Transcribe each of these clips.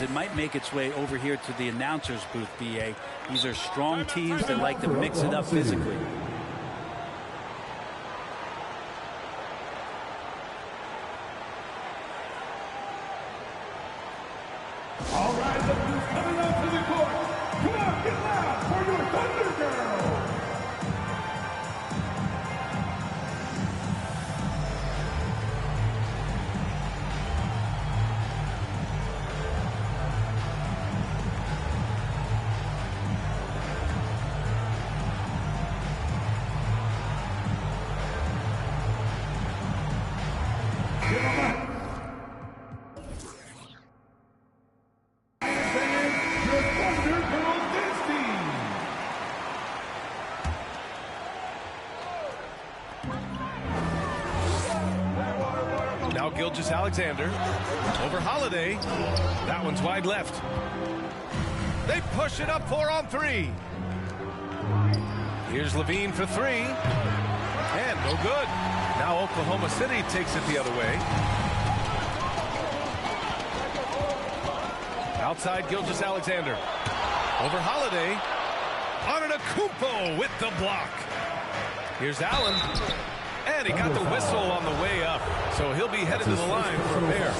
It might make its way over here to the announcer's booth, BA. These are strong teams that like to mix it up physically. All right, look who's coming out to the court. Come on, get loud for your Thunder Girl. Now Gilgeous-Alexander over Holiday. That one's wide left. They push it up 4-on-3. Here's Levine for 3. And no good. Now Oklahoma City takes it the other way. Outside Gilgeous-Alexander. Over Holiday. Antetokounmpo with the block. Here's Allen. And he got the whistle on the way up. So he'll be headed to the line for a pair.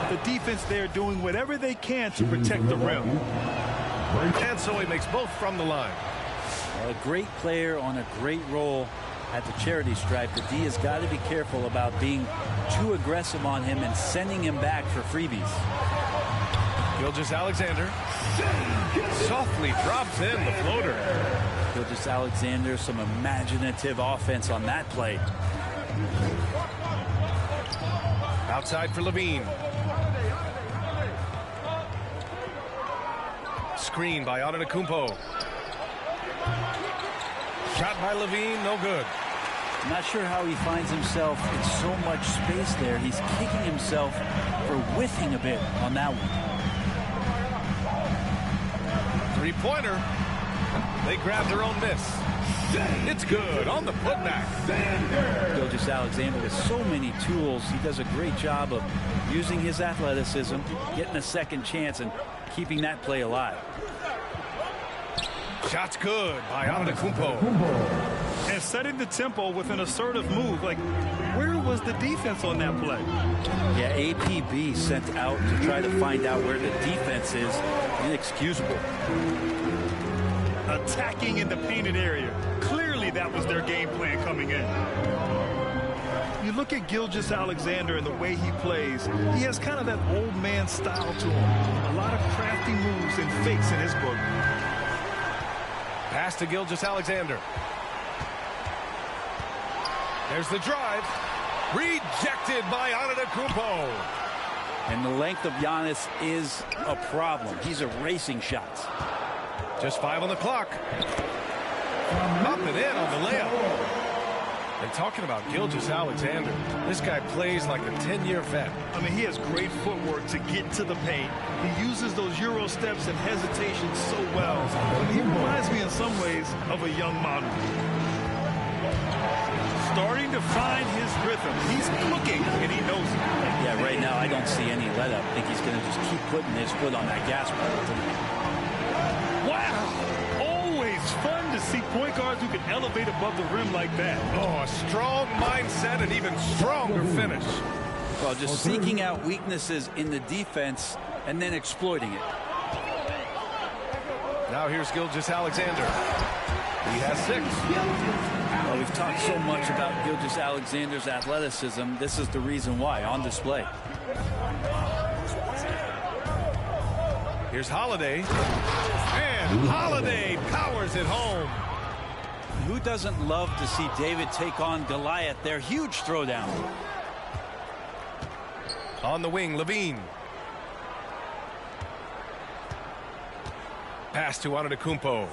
The defense there doing whatever they can to protect the rim. And so he makes both from the line. A great player on a great role at the charity stripe. The D has got to be careful about being too aggressive on him and sending him back for freebies. Gilgeous-Alexander softly drops in the floater. Gilgeous-Alexander, some imaginative offense on that play. Outside for Levine. Screen by Antetokounmpo. Shot by Levine, no good. I'm not sure how he finds himself in so much space there. He's kicking himself for whiffing a bit on that one. Three-pointer. They grab their own miss. It's good on the putback. Gilgeous-Alexander with so many tools. He does a great job of using his athleticism, getting a second chance, and keeping that play alive. Shot's good by Antetokounmpo. And setting the tempo with an assertive move. Like, where was the defense on that play? Yeah, APB sent out to try to find out where the defense is. Inexcusable. Attacking in the painted area. Clearly that was their game plan coming in. You look at Gilgeous-Alexander and the way he plays, he has kind of that old man style to him. A lot of crafty moves and fakes in his book. Pass to Gilgeous-Alexander. There's the drive. Rejected by Antetokounmpo. And the length of Giannis is a problem. He's erasing shots. Just 5 on the clock. Up and in on the layup. And talking about Gilgeous-Alexander, this guy plays like a 10-year vet. I mean, he has great footwork to get to the paint. He uses those Euro steps and hesitations so well. He reminds me in some ways of a young model. Starting to find his rhythm. He's cooking, and he knows it. Yeah, right now I don't see any let-up. I think he's going to just keep putting his foot on that gas pedal tonight. Wow! Always fun to see point guards who can elevate above the rim like that. Oh, a strong mindset and even stronger finish. Well, just seeking out weaknesses in the defense and then exploiting it. Now here's Gilgeous-Alexander. He has 6. Well, we've talked so much about Gilgeous-Alexander's athleticism. This is the reason why, on display. Here's Holiday. And Holiday powers it home. who doesn't love to see David take on Goliath? Their huge throwdown. On the wing, Levine. Pass to Antetokounmpo.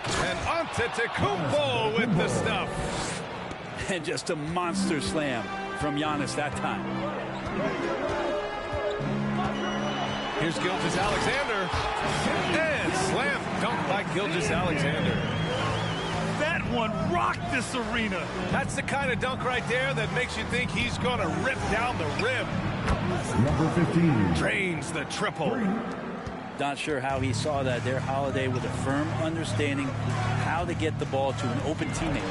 And Antetokounmpo with the stuff. And just a monster slam from Giannis that time. Here's Gilgeous-Alexander. And slam dunk by Gilgeous-Alexander. That one rocked this arena. That's the kind of dunk right there that makes you think he's going to rip down the rim. Number 15. Drains the triple. Not sure how he saw that there. Holiday with a firm understanding how to get the ball to an open teammate.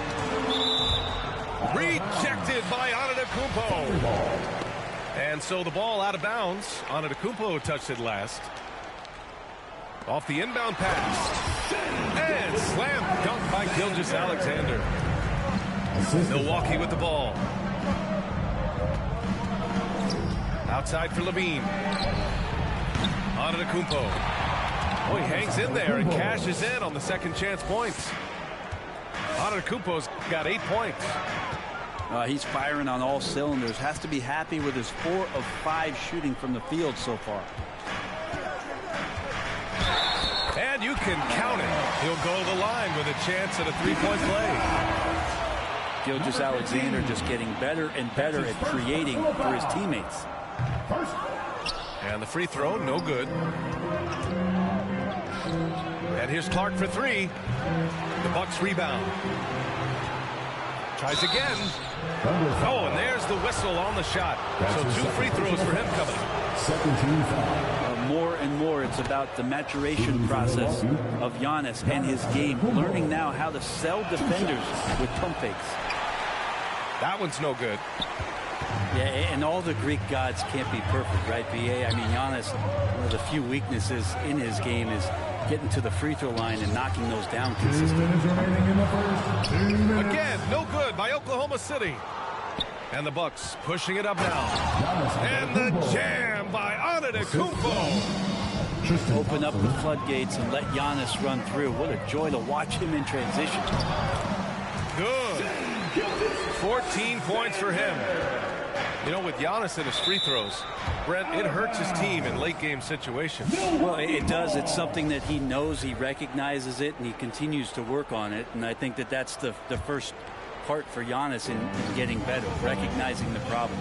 Rejected by Antetokounmpo. And so the ball out of bounds. Antetokounmpo touched it last. Off the inbound pass. And slam dunk by Gilgeous-Alexander. Milwaukee with the ball. Outside for Levine. Antetokounmpo. Oh, he hangs in there and cashes in on the second chance points. Antetokounmpo's got 8 points. He's firing on all cylinders. Has to be happy with his 4 of 5 shooting from the field so far. And you can count it. He'll go to the line with a chance at a three-point play. Gilgeous-Alexander just getting better and better at creating for his teammates. And the free throw, no good. And here's Clark for 3. The Bucks rebound. Tries again. Oh, and there's the whistle on the shot. So 2 free throws for him coming. Second team foul. More and more, it's about the maturation process of Giannis and his game. Learning now how to sell defenders with pump fakes. That one's no good. Yeah, and all the Greek gods can't be perfect, right, B.A.? I mean, Giannis, one of the few weaknesses in his game is getting to the free throw line and knocking those down consistently. 2 minutes remaining in the first. 2 minutes. Again, no good by Oklahoma City. And the Bucks pushing it up now. And the jam by Antetokounmpo. Open up the floodgates and let Giannis run through. What a joy to watch him in transition. Good. 14 points for him. You know, with Giannis and his free throws, Brent, it hurts his team in late game situations. Well, it does. It's something that he knows, he recognizes it, and he continues to work on it. And I think that that's the first part for Giannis in getting better, recognizing the problem.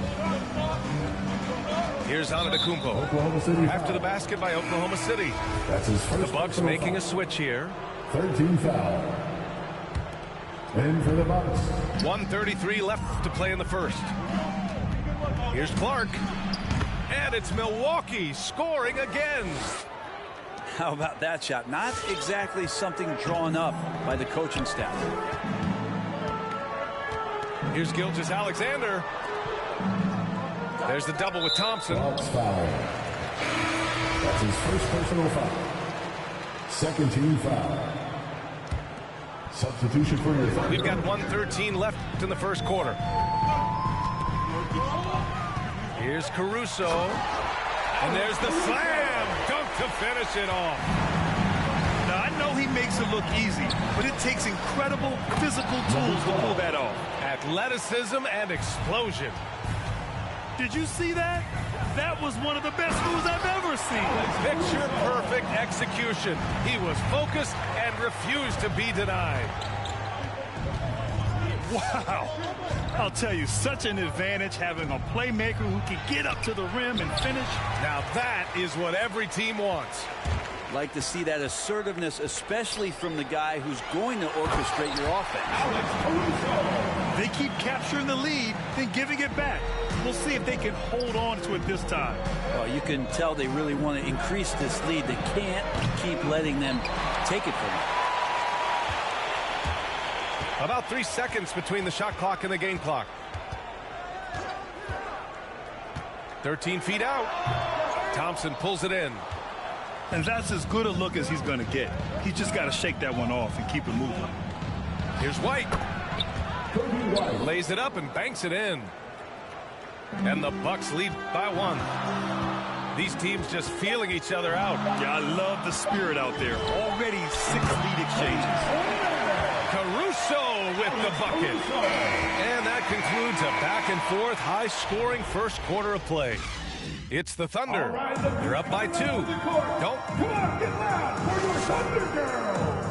Here's Antetokounmpo. Oklahoma City. After the basket by Oklahoma City. That's his first. The Bucks making a switch here. 13 foul. In for the Bucks. 1:33 left to play in the first. Here's Clark. And it's Milwaukee scoring again. How about that shot? Not exactly something drawn up by the coaching staff. Here's Gilgeous-Alexander. There's the double with Thompson. Bucks foul. That's his first personal foul. Second team foul. Substitution for your Thunder. We've got 1:13 left in the first quarter. Here's Caruso. And there's the slam dunk to finish it off. Now, I know he makes it look easy, but it takes incredible physical tools to pull that off. Athleticism and explosion. Did you see that? That was one of the best moves I've ever seen. Picture perfect execution. He was focused and refused to be denied. Wow. I'll tell you, such an advantage having a playmaker who can get up to the rim and finish. Now that is what every team wants. Like to see that assertiveness, especially from the guy who's going to orchestrate your offense. They keep capturing the lead, then giving it back. We'll see if they can hold on to it this time. Well, you can tell they really want to increase this lead. They can't keep letting them take it from them. About 3 seconds between the shot clock and the game clock. 13 feet out. Thompson pulls it in. And that's as good a look as he's going to get. He's just got to shake that one off and keep it moving. Here's White. Lays it up and banks it in. And the Bucks lead by 1. These teams just feeling each other out. Yeah, I love the spirit out there. Already 6 lead exchanges. Caruso with the bucket. And that concludes a back-and-forth, high-scoring first quarter of play. It's the Thunder. They're up by 2. Don't. Come on, get loud for your Thunder Girls.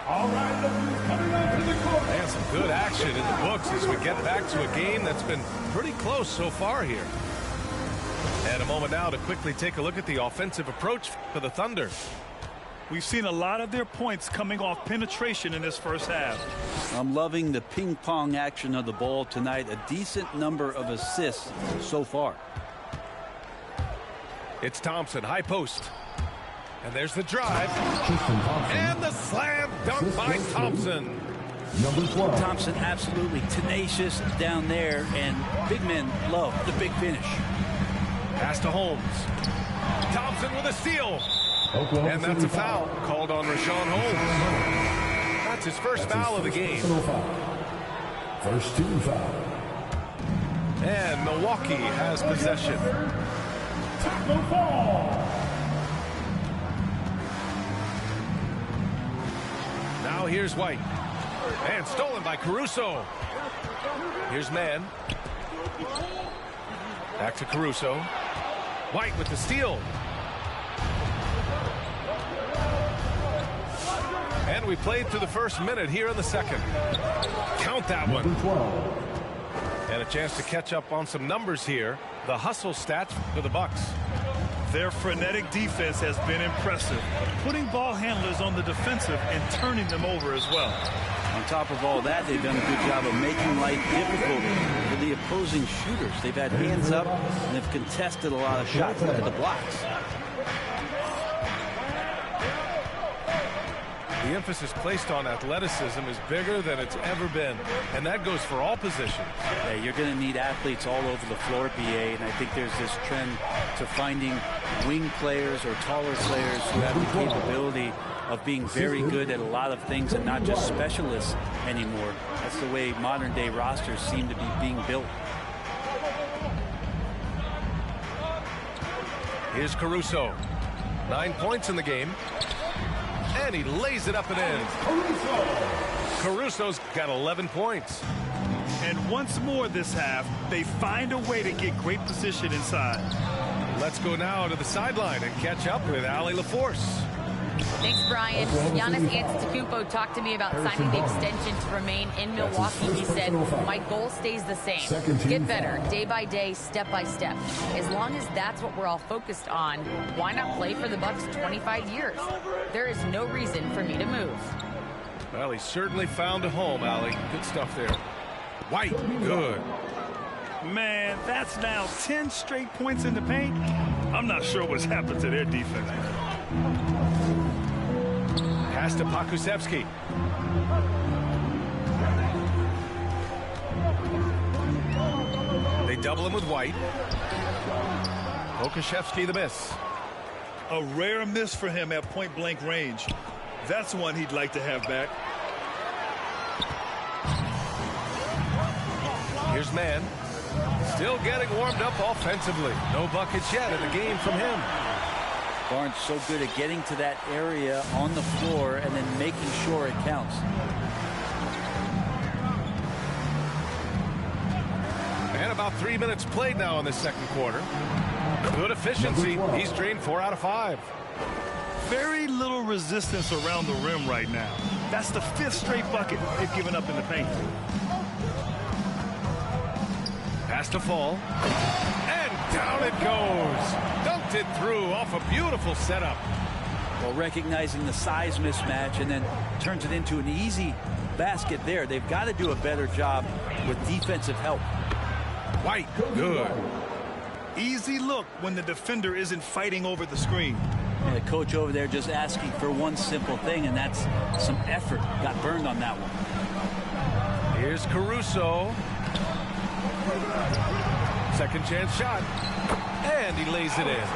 All right, look who's coming onto the court. And some good action in the books as we get back to a game that's been pretty close so far here. And a moment now to quickly take a look at the offensive approach for the Thunder. We've seen a lot of their points coming off penetration in this first half. I'm loving the ping pong action of the ball tonight. A decent number of assists so far. It's Thompson, high post. And there's the drive. And the slam dunk by Thompson. Number 12. Thompson absolutely tenacious down there, and big men love the big finish. Pass to Holmes. Thompson with a steal. And that's a foul called on Richaun Holmes. That's his first foul of the game. First team foul. And Milwaukee has possession. Tackle ball. Now here's White. And stolen by Caruso. Here's Mann. Back to Caruso. White with the steal. And we played through the first minute here in the second. Count that one. And a chance to catch up on some numbers here. The hustle stats for the Bucks. Their frenetic defense has been impressive, putting ball handlers on the defensive and turning them over as well. On top of all that, they've done a good job of making life difficult for the opposing shooters. They've had hands up and have contested a lot of shots at the blocks. The emphasis placed on athleticism is bigger than it's ever been, and that goes for all positions. Yeah, you're going to need athletes all over the floor, BA, and I think there's this trend to finding wing players or taller players who have the capability of being very good at a lot of things and not just specialists anymore. That's the way modern-day rosters seem to be being built. Here's Caruso. 9 points in the game. And he lays it up and in. Caruso's got 11 points. And once more this half, they find a way to get great position inside. Let's go now to the sideline and catch up with Allie LaForce. Thanks, Brian. Giannis Antetokounmpo talked to me about signing the extension to remain in Milwaukee. He said, my goal stays the same. Get better, day by day, step by step. As long as that's what we're all focused on, why not play for the Bucks 25 years? There is no reason for me to move. Well, he certainly found a home, Allie. Good stuff there. White, good. Man, that's now 10 straight points in the paint. I'm not sure what's happened to their defense. Pass to Pokusevski. They double him with White. Pokusevski the miss. A rare miss for him at point-blank range. That's one he'd like to have back. Here's Mann. Still getting warmed up offensively. No buckets yet in the game from him. Barnes so good at getting to that area on the floor and then making sure it counts. And about 3 minutes played now in the second quarter. Good efficiency. He's drained 4 out of 5. Very little resistance around the rim right now. That's the 5th straight bucket they've given up in the paint. Pass to Fall. And down it goes. Dunked it through off a beautiful setup. Well, recognizing the size mismatch and then turns it into an easy basket there. They've got to do a better job with defensive help. White, good. Easy look when the defender isn't fighting over the screen. And the coach over there just asking for one simple thing, and that's some effort. Got burned on that one. Here's Caruso. Second chance shot. And he lays it in.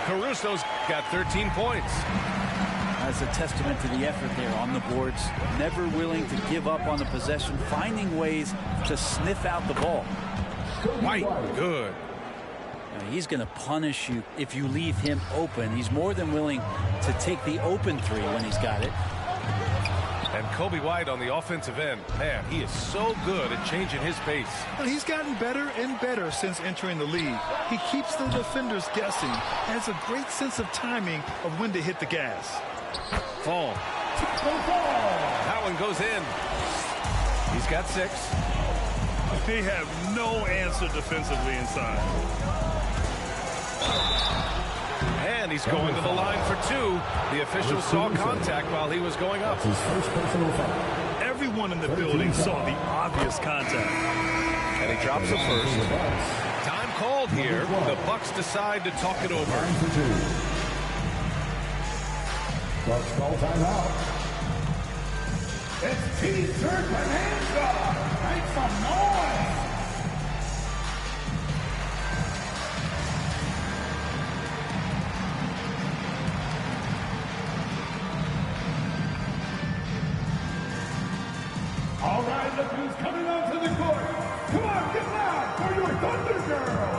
Caruso's got 13 points. That's a testament to the effort there on the boards. Never willing to give up on the possession, finding ways to sniff out the ball. White, good. He's going to punish you if you leave him open. He's more than willing to take the open three when he's got it. And Kobe White on the offensive end. Man, he is so good at changing his pace. Well, he's gotten better and better since entering the league. He keeps the defenders guessing, has a great sense of timing of when to hit the gas. Fall. That one goes in. He's got 6. They have no answer defensively inside. And he's going to the line for 2. The official saw contact while he was going up. His first personal foul. Everyone in the building saw the obvious contact. And he drops the first. Time called here. The Bucks decide to talk it over. Bucks call timeout. It's Keith Turkmenhamka. Make some noise. All right, look who's coming onto the court. Come on, get loud for your Thunder Girl.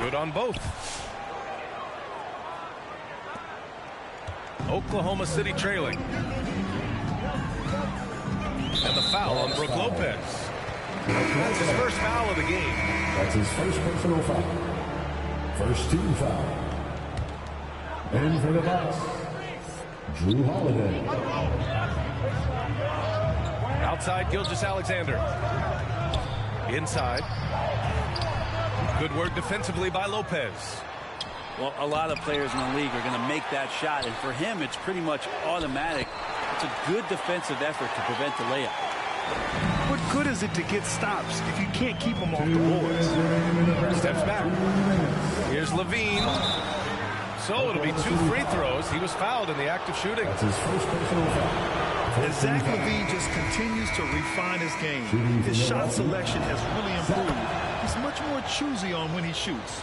Good on both. Oklahoma City trailing. And the foul on Brook Lopez. That's his first foul of the game. That's his first personal foul. First team foul. And for the Bucks, Jrue Holiday. Outside, Gilgeous-Alexander. Inside. Good work defensively by Lopez. Well, a lot of players in the league are going to make that shot, and for him, it's pretty much automatic. It's a good defensive effort to prevent the layup. What good is it to get stops if you can't keep them off the boards? Steps back. Here's Levine. So it'll be 2 free throws. He was fouled in the act of shooting. That's his first personal foul. As Zach LaVine just continues to refine his game, his shot selection has really improved. He's much more choosy on when he shoots.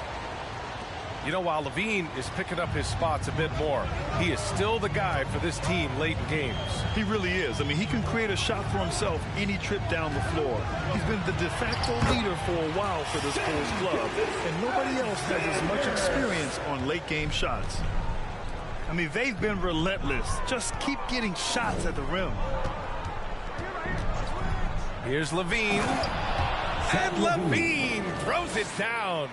You know, while Levine is picking up his spots a bit more, he is still the guy for this team late in games. He really is. I mean, he can create a shot for himself any trip down the floor. He's been the de facto leader for a while for this Bulls club, and nobody else has as much experience on late game shots. I mean, they've been relentless. Just keep getting shots at the rim. Here's Levine. And Levine throws it down.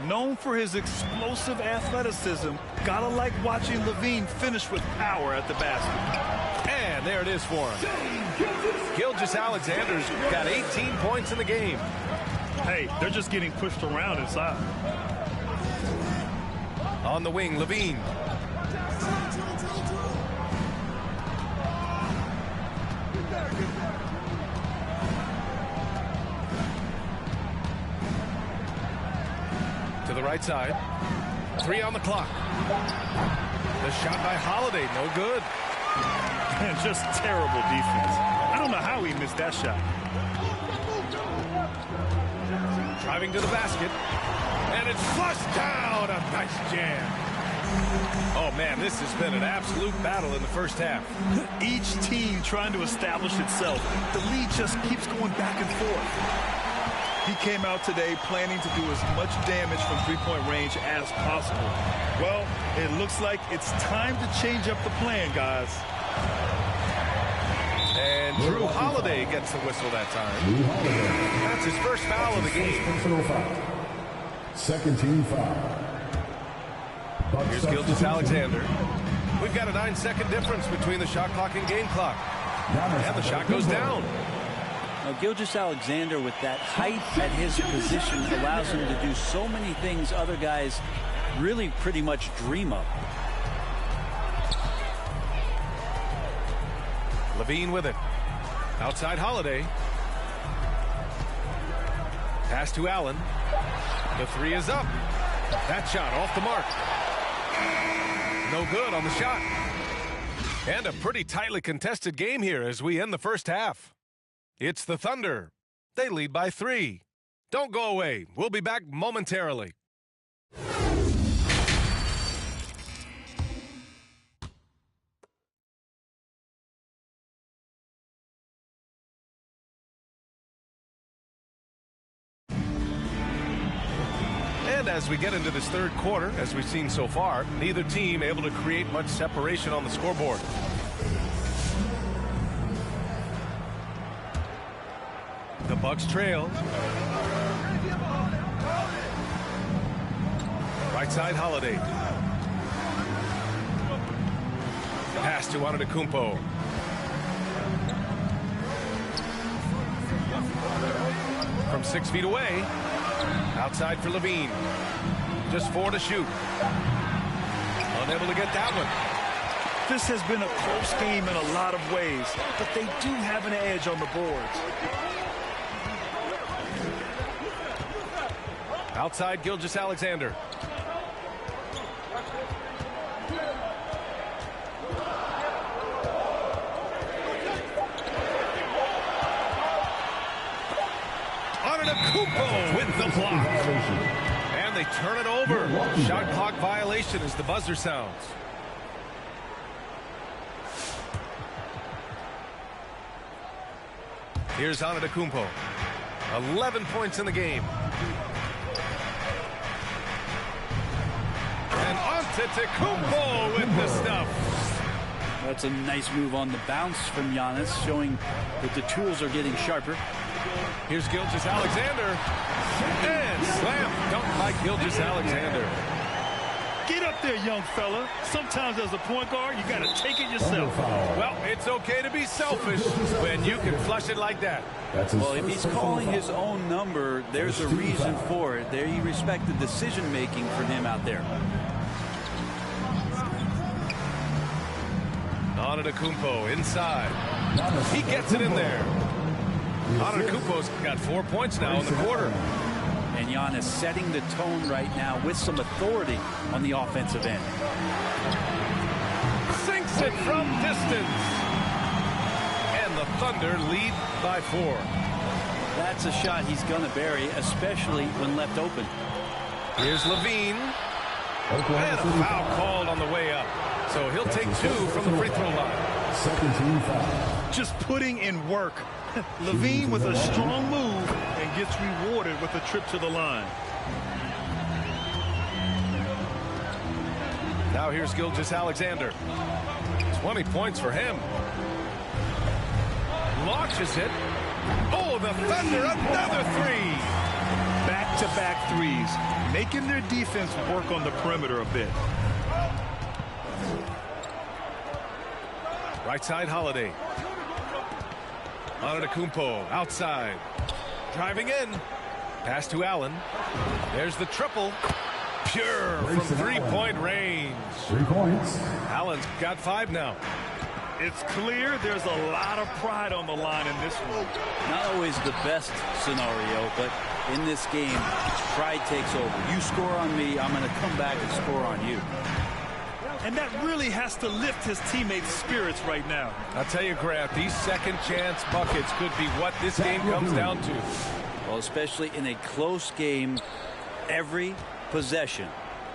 Known for his explosive athleticism, gotta like watching Levine finish with power at the basket. And there it is for him. Gilgeous-Alexander's got 18 points in the game. Hey, they're just getting pushed around inside. On the wing, Levine. To the right side. 3 on the clock. The shot by Holiday, no good. And just terrible defense. I don't know how he missed that shot. Driving to the basket. And it's flushed down. A nice jam. Oh, man, this has been an absolute battle in the first half. Each team trying to establish itself. The lead just keeps going back and forth. He came out today planning to do as much damage from three-point range as possible. Well, it looks like it's time to change up the plan, guys. And Jrue Holiday gets the whistle that time. That's his first foul of the game. Personal foul. Second team foul. Here's Gilgeous-Alexander. We've got a 9-second difference between the shot clock and game clock. And the shot goes down. Now, Gilgeous-Alexander, with that height at his position, allows him to do so many things other guys really pretty much dream of. Levine with it. Outside Holiday. Pass to Allen. The 3 is up. That shot off the mark. No good on the shot. And a pretty tightly contested game here as we end the first half. It's the Thunder. They lead by 3. Don't go away. We'll be back momentarily. And as we get into this third quarter, as we've seen so far, neither team able to create much separation on the scoreboard. The Bucks trail. Right side, Holiday. Pass to Antetokounmpo. From 6 feet away. Outside for Levine. Just 4 to shoot. Unable to get that one. This has been a close game in a lot of ways, but they do have an edge on the boards. Outside, Gilgeous-Alexander. Antetokounmpo with the block. And they turn it over. Shot clock violation as the buzzer sounds. Here's Antetokounmpo. 11 points in the game. And Antetokounmpo with the stuff. That's a nice move on the bounce from Giannis, showing that the tools are getting sharper. Here's Gilgeous-Alexander. And slam dunk by Gilgeous-Alexander. Get up there, young fella. Sometimes as a point guard, you got to take it yourself. Well, it's okay to be selfish when you can flush it like that. Well, if he's calling his own number, there's a reason for it. There, you respect the decision-making from him out there. Antetokounmpo inside. He gets it in there. Antetokounmpo's got 4 points now in the quarter. And Giannis setting the tone right now with some authority on the offensive end. Sinks it from distance. And the Thunder lead by 4. That's a shot he's going to bury, especially when left open. Here's Levine. And a foul called on the way up. So he'll take 2 from the free throw line. Second team foul. Just putting in work. Levine with a strong move and gets rewarded with a trip to the line. Now here's Gilgeous-Alexander. 20 points for him. Launches it. Oh, the Thunder, another 3. Back-to-back threes, making their defense work on the perimeter a bit. Right side, Holiday. Antetokounmpo outside. Driving in. Pass to Allen. There's the triple. Pure from three-point range. 3 points. Allen's got 5 now. It's clear there's a lot of pride on the line in this one. Not always the best scenario, but in this game, pride takes over. You score on me, I'm going to come back and score on you. And that really has to lift his teammates' spirits right now. I'll tell you, Grant, these second chance buckets could be what this game comes down to. Well, especially in a close game, every possession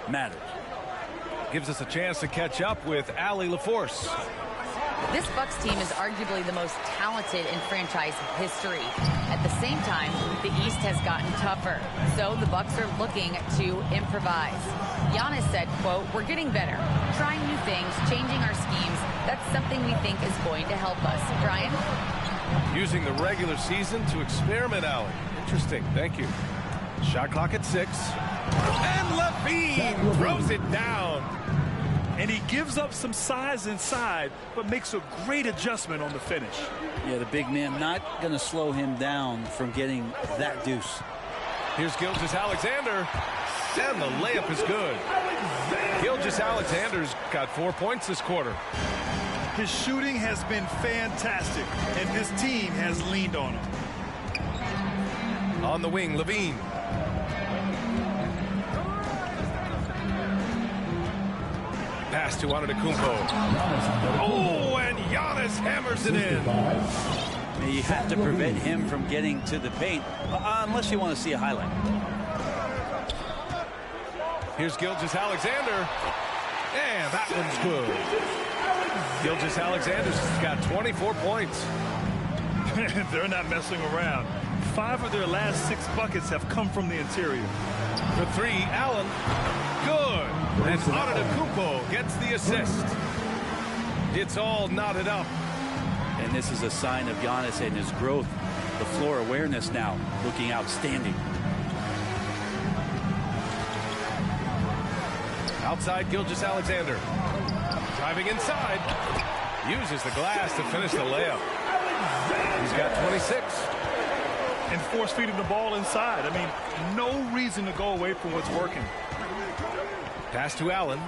matters. Gives us a chance to catch up with Allie LaForce. This Bucks team is arguably the most talented in franchise history. At the same time, the East has gotten tougher, so the Bucks are looking to improvise. Giannis said, quote, "We're getting better, trying new things, changing our schemes. That's something we think is going to help us." Brian? Using the regular season to experiment, Allie. Interesting. Thank you. Shot clock at 6. And Levine throws it down. And he gives up some size inside, but makes a great adjustment on the finish. Yeah, the big man not going to slow him down from getting that deuce. Here's Gilgeous-Alexander. And the layup is good. Gilgeous-Alexander's got 4 points this quarter. His shooting has been fantastic, and this team has leaned on him. On the wing, Levine. pass to Antetokounmpo. Oh, and Giannis hammers it in. You have to prevent him from getting to the paint, unless you want to see a highlight. Here's Gilgeous-Alexander. And that one's good. Gilgeous-Alexander's got 24 points. They're not messing around. 5 of their last 6 buckets have come from the interior. For 3, Allen. Good. And Antetokounmpo gets the assist. It's all knotted up. And this is a sign of Giannis and his growth. The floor awareness now looking outstanding. Outside Gilgeous-Alexander. Driving inside. Uses the glass to finish the layup. He's got 26. And force feeding the ball inside. I mean, no reason to go away from what's working. Pass to Allen.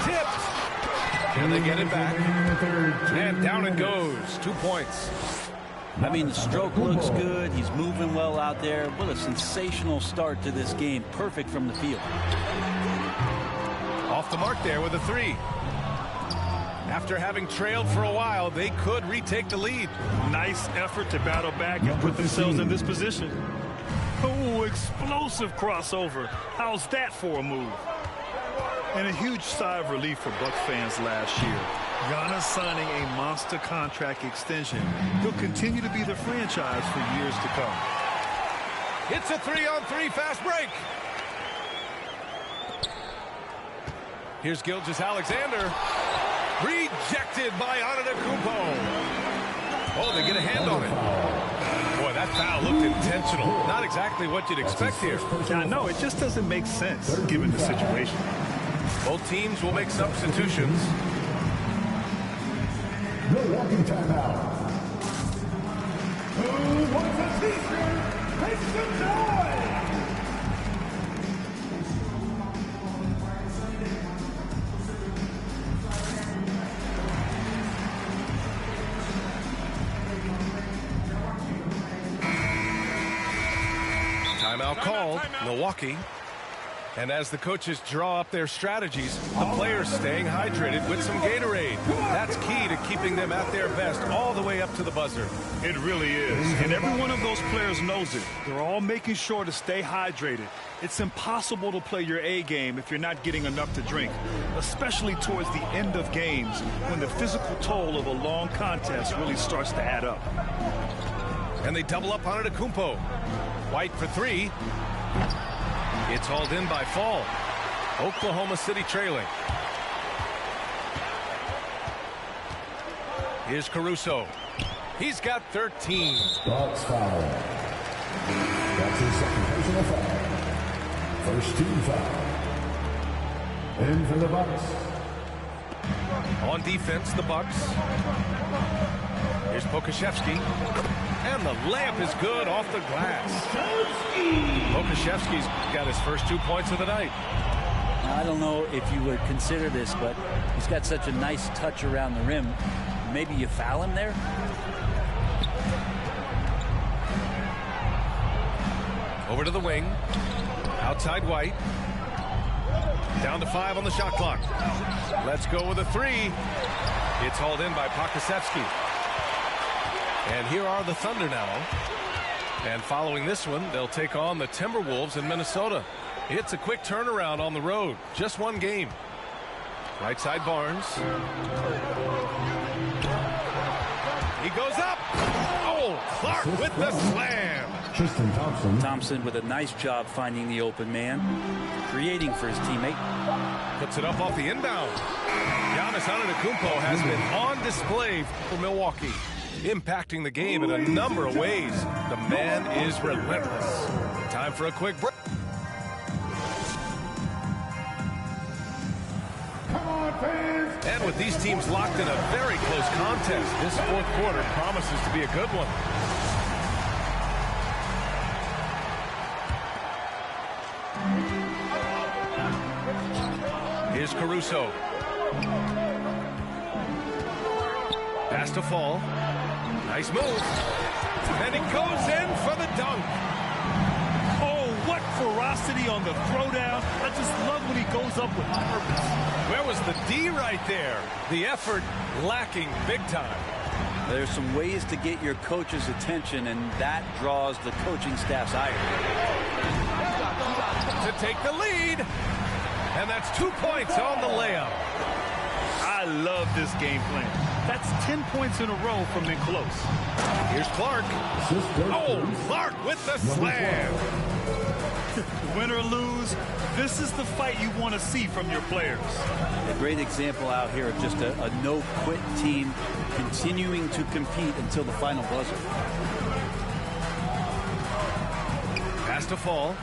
Tipped. And they get it back. And down it goes. 2 points. I mean, the stroke looks good. He's moving well out there. What a sensational start to this game. Perfect from the field. Off the mark there with a 3. After having trailed for a while, they could retake the lead. Nice effort to battle back and put themselves in this position. Oh, explosive crossover. How's that for a move? And a huge sigh of relief for Bucks fans last year. Giannis signing a monster contract extension. He'll continue to be the franchise for years to come. It's a 3-on-3 fast break. Here's Gilgeous-Alexander. Rejected by Antetokounmpo. Oh, they get a hand on it. Boy, that foul looked intentional. Not exactly what you'd expect here. I know, it just doesn't make sense given the situation. Both teams will make substitutions. Milwaukee timeout. Who wants a t-shirt? Make some noise! Timeout called, Milwaukee. And as the coaches draw up their strategies, the players staying hydrated with some Gatorade. That's key to keeping them at their best all the way up to the buzzer. It really is. And every one of those players knows it. They're all making sure to stay hydrated. It's impossible to play your A game if you're not getting enough to drink, especially towards the end of games when the physical toll of a long contest really starts to add up. And they double up on Antetokounmpo. White for 3. It's hauled in by Fall. Oklahoma City trailing. Here's Caruso. He's got 13. Bucks foul. That's his second personal foul. First team foul. In for the Bucks. On defense, the Bucks. Here's Pokusevski. And the layup is good off the glass. Pokusevski's got his first 2 points of the night. I don't know if you would consider this, but he's got such a nice touch around the rim. Maybe you foul him there? Over to the wing. Outside White. Down to 5 on the shot clock. Let's go with a 3. It's hauled in by Pokusevski. And here are the Thunder now. And following this one, they'll take on the Timberwolves in Minnesota. It's a quick turnaround on the road. Just one game. Right side Barnes. He goes up. Oh, Clark with the slam. Tristan Thompson. Thompson with a nice job finding the open man, creating for his teammate. Puts it up off the inbound. Giannis Antetokounmpo has been on display for Milwaukee, impacting the game in a number of ways. The man is relentless. Time for a quick break. Come on, fans! And with these teams locked in a very close contest, this fourth quarter promises to be a good one. Here's Caruso. Has to fall. Nice move. And he goes in for the dunk. Oh, what ferocity on the throwdown. I just love when he goes up with purpose. Where was the D right there? The effort lacking big time. There's some ways to get your coach's attention, and that draws the coaching staff's ire. To take the lead. And that's 2 points on the layup. I love this game plan. That's 10 points in a row from in close. Here's Clark. Oh, Clark with the slam. Win or lose, this is the fight you want to see from your players. A great example out here of just a no-quit team continuing to compete until the final buzzer. Has to fall.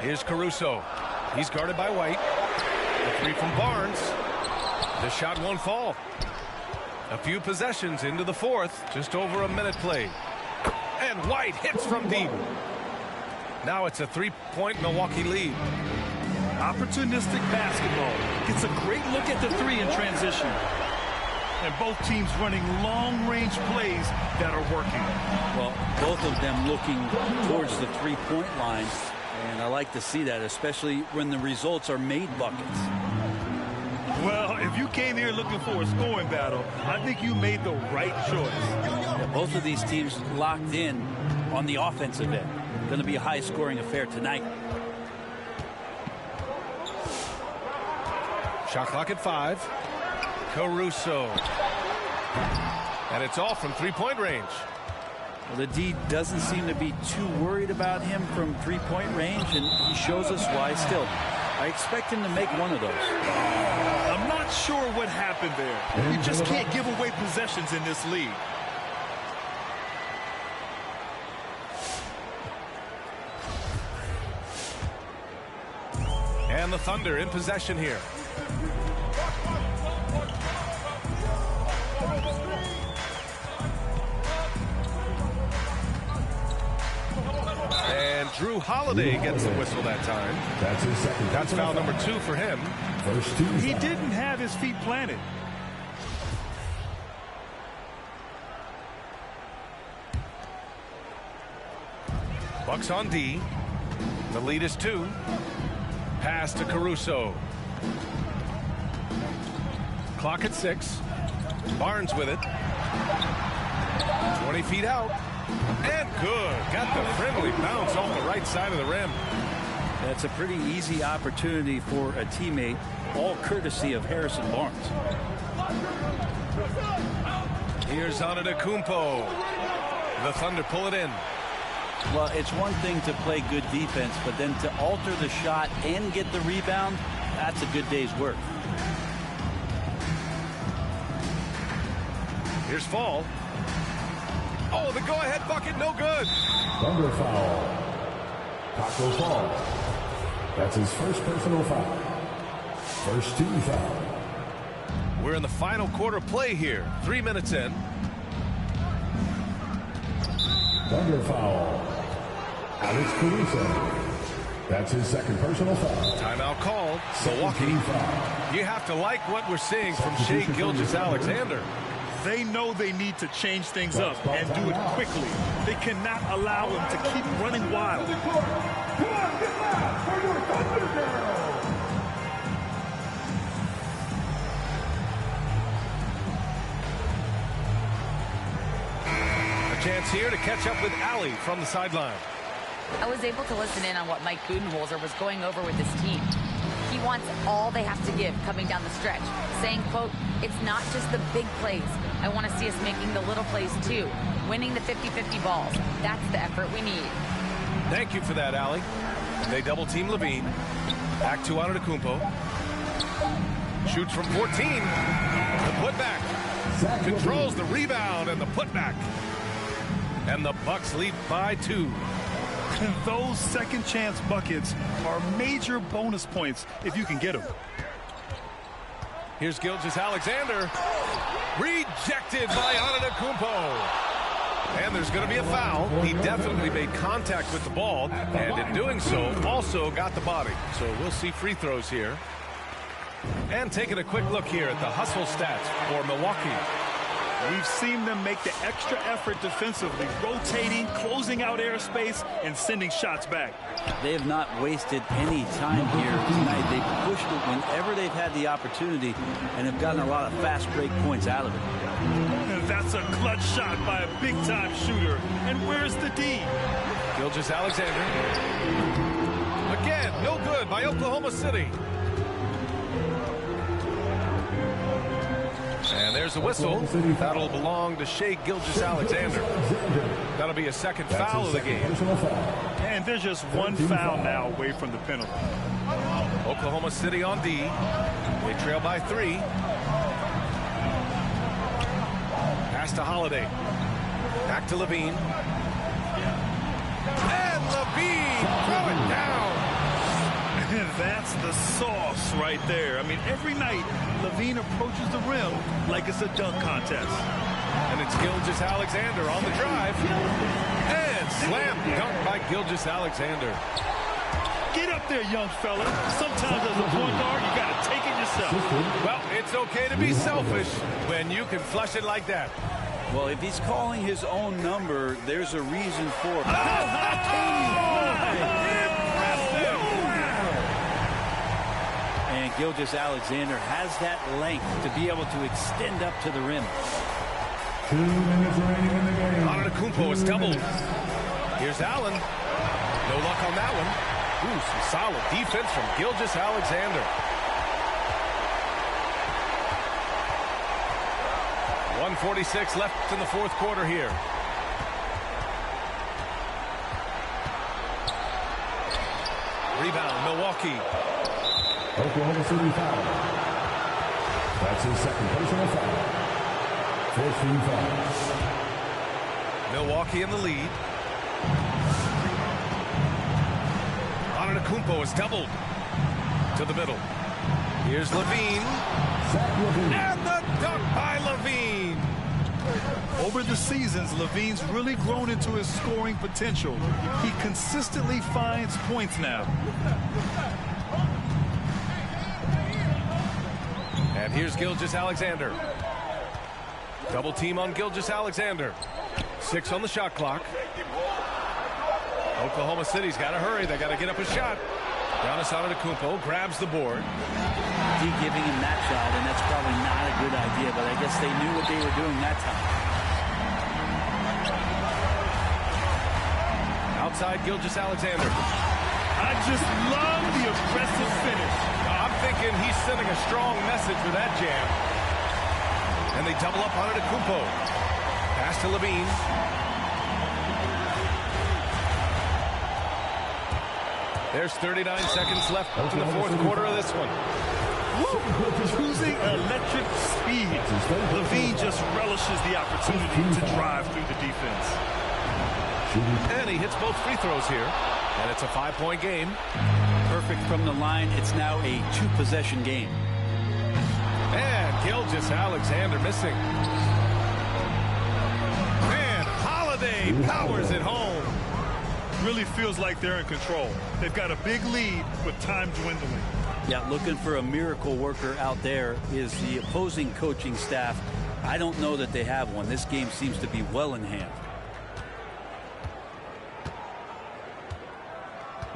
Here's Caruso. He's guarded by White. The three from Barnes. The shot won't fall. A few possessions into the fourth. Just over a minute played. And White hits from deep. Now it's a three-point Milwaukee lead. Opportunistic basketball. Gets a great look at the three in transition. And both teams running long-range plays that are working. Well, both of them looking towards the three-point line. And I like to see that, especially when the results are made buckets. Well, if you came here looking for a scoring battle, I think you made the right choice. Yeah, both of these teams locked in on the offensive end. Going to be a high-scoring affair tonight. Shot clock at 5. Caruso. And it's all from three-point range. Well, the D doesn't seem to be too worried about him from three-point range, and he shows us why still. I expect him to make one of those. I'm not sure what happened there. You just can't give away possessions in this league. And the Thunder in possession here. And Drew Holiday gets the whistle that time. That's his second. That's foul number 2 for him. First team He foul. didn't have his feet planted. Bucks on D. The lead is 2. Pass to Caruso. Clock at 6. Barnes with it. 20 feet out. And good. Got the friendly bounce off the right side of the rim. That's a pretty easy opportunity for a teammate, all courtesy of Harrison Barnes. Here's Antetokounmpo. The Thunder pull it in. Well, it's one thing to play good defense, but then to alter the shot and get the rebound, that's a good day's work. Here's Fall. Oh, the go-ahead bucket, no good. Thunder foul. Taco Fall. That's his first personal foul. First team foul. We're in the final quarter play here. 3 minutes in. Thunder foul. Alex Caruso. That's his second personal foul. Timeout called. Second Milwaukee. team foul. You have to like what we're seeing from Shai Gilgeous-Alexander. They know they need to change things up and do it quickly. They cannot allow him to keep running wild. A chance here to catch up with Allie from the sideline. I was able to listen in on what Mike Budenholzer was going over with his team. He wants all they have to give coming down the stretch, saying, quote, it's not just the big plays. I want to see us making the little plays too, winning the 50-50 balls. That's the effort we need. Thank you for that, Allie. They double-team Levine. Back to Antetokounmpo. Shoots from 14. The putback. Controls the rebound and the putback. And the Bucks lead by 2. And those second chance buckets are major bonus points if you can get them. Here's Gilgeous-Alexander. Rejected by Antetokounmpo. And there's going to be a foul. He definitely made contact with the ball, and in doing so, also got the body. So we'll see free throws here. And taking a quick look here at the hustle stats for Milwaukee. We've seen them make the extra effort defensively, rotating, closing out airspace, and sending shots back. They have not wasted any time here tonight. They've pushed it whenever they've had the opportunity and have gotten a lot of fast break points out of it. And that's a clutch shot by a big-time shooter. And where's the D? Gilgeous-Alexander. Again, no good by Oklahoma City. And there's the whistle. That'll belong to Shai Gilgeous-Alexander. That'll be a second foul of the game. And there's just one foul now away from the penalty. Oklahoma City on D. They trail by 3. Pass to Holiday. Back to LaVine. And LaVine throw it down. And that's the sauce right there. I mean, every night, LaVine approaches the rim like it's a dunk contest. And it's Gilgeous-Alexander on the drive. And slam dunk by Gilgeous-Alexander. Get up there, young fella. Sometimes as a point guard, you got to take it yourself. Well, it's okay to be selfish when you can flush it like that. Well, if he's calling his own number, there's a reason for it. And Gilgeous-Alexander has that length to be able to extend up to the rim. 2 minutes remaining in the game. Antetokounmpo is doubled. Here's Allen. No luck on that one. Ooh, some solid defense from Gilgeous-Alexander. 1:46 left in the fourth quarter here. Rebound, Milwaukee. Oklahoma City foul. That's his second personal foul. 14 fouls. Milwaukee in the lead. Antetokounmpo is doubled to the middle. Here's LaVine. And the dunk by LaVine. Over the seasons, LaVine's really grown into his scoring potential. He consistently finds points now. And here's Gilgeous-Alexander. Double team on Gilgeous-Alexander. 6 on the shot clock. Oklahoma City's got to hurry. They got to get up a shot. Giannis Antetokounmpo grabs the board. Giving him that shot, and that's probably not a good idea, but I guess they knew what they were doing that time. Outside Gilgeous-Alexander. I just love the aggressive finish. I'm thinking he's sending a strong message with that jam. And they double up on Antetokounmpo. Pass to LaVine. There's 39 seconds left in the fourth quarter of this one. Choosing electric speed. LaVine just relishes the opportunity to drive through the defense. And he hits both free throws here. And it's a 5-point game. Perfect from the line. It's now a 2-possession game. And Gilgeous-Alexander missing. And Holiday powers it home. Really feels like they're in control. They've got a big lead with time dwindling. Yeah, looking for a miracle worker out there is the opposing coaching staff. I don't know that they have one. This game seems to be well in hand.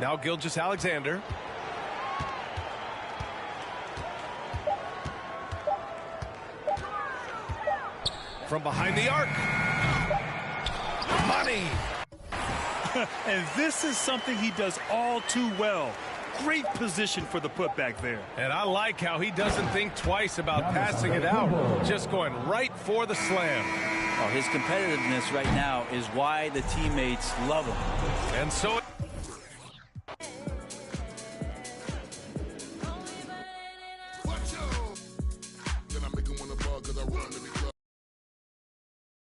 Now Gilgeous-Alexander. From behind the arc. Money. And this is something he does all too well. Great position for the putback there. And I like how he doesn't think twice about passing it out. Just going right for the slam. Oh, his competitiveness right now is why the teammates love him. And so